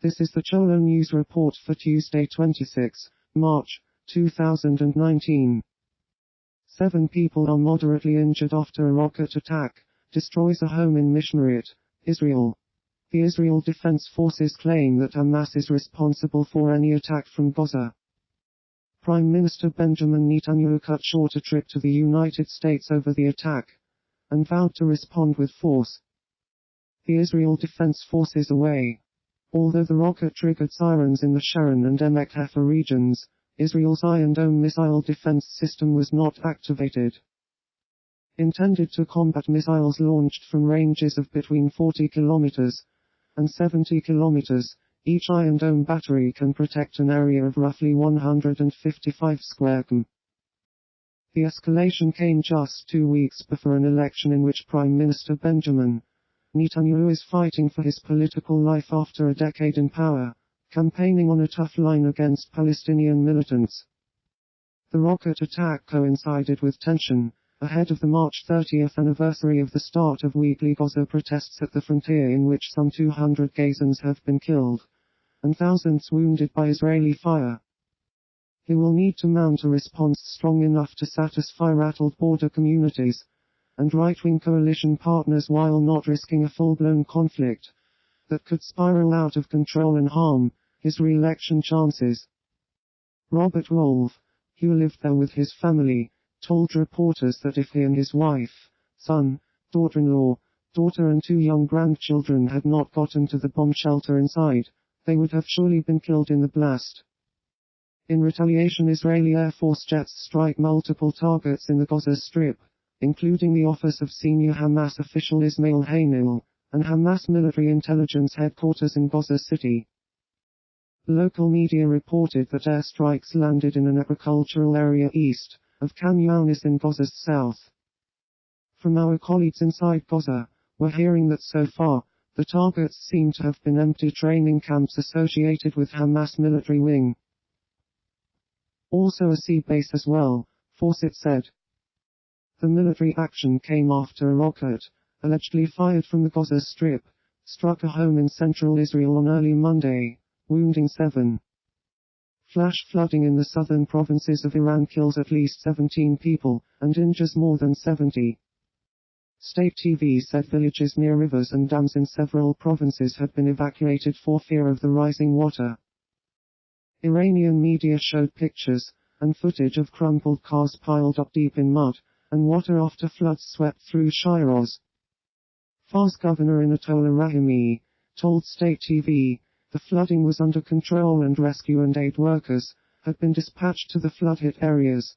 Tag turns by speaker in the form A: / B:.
A: This is the Cholo News Report for Tuesday 26 March 2019. 7 people are moderately injured after a rocket attack destroys a home in Missionariat, Israel. The Israel Defense Forces claim that Hamas is responsible for any attack from Gaza. Prime Minister Benjamin Netanyahu cut short a trip to the United States over the attack, and vowed to respond with force. The Israel Defense Forces away. Although the rocket triggered sirens in the Sharon and Emek Hefer regions, Israel's Iron Dome missile defense system was not activated. Intended to combat missiles launched from ranges of between 40 kilometers and 70 kilometers, each Iron Dome battery can protect an area of roughly 155 square km. The escalation came just 2 weeks before an election in which Prime Minister Benjamin Netanyahu is fighting for his political life after a decade in power, campaigning on a tough line against Palestinian militants. The rocket attack coincided with tension ahead of the March 30th anniversary of the start of weekly Gaza protests at the frontier, in which some 200 Gazans have been killed and thousands wounded by Israeli fire. He will need to mount a response strong enough to satisfy rattled border communities and right-wing coalition partners while not risking a full-blown conflict that could spiral out of control and harm his re-election chances. Robert Wolf, who lived there with his family, told reporters that if he and his wife, son, daughter-in-law, daughter and 2 young grandchildren had not gotten to the bomb shelter inside, they would have surely been killed in the blast. In retaliation, Israeli Air Force jets strike multiple targets in the Gaza Strip, including the office of senior Hamas official Ismail Haniyeh, and Hamas military intelligence headquarters in Gaza City. Local media reported that airstrikes landed in an agricultural area east of Khan Younis in Gaza's south. From our colleagues inside Gaza, we're hearing that so far, the targets seem to have been empty training camps associated with Hamas military wing. Also a sea base as well, Fawcett said. The military action came after a rocket, allegedly fired from the Gaza Strip, struck a home in central Israel on early Monday, wounding 7. Flash flooding in the southern provinces of Iran kills at least 17 people, and injures more than 70. State TV said villages near rivers and dams in several provinces had been evacuated for fear of the rising water. Iranian media showed pictures and footage of crumpled cars piled up deep in mud and water after floods swept through Shiraz. Fars Governor Anatoly Rahimi told State TV the flooding was under control and rescue and aid workers had been dispatched to the flood-hit areas.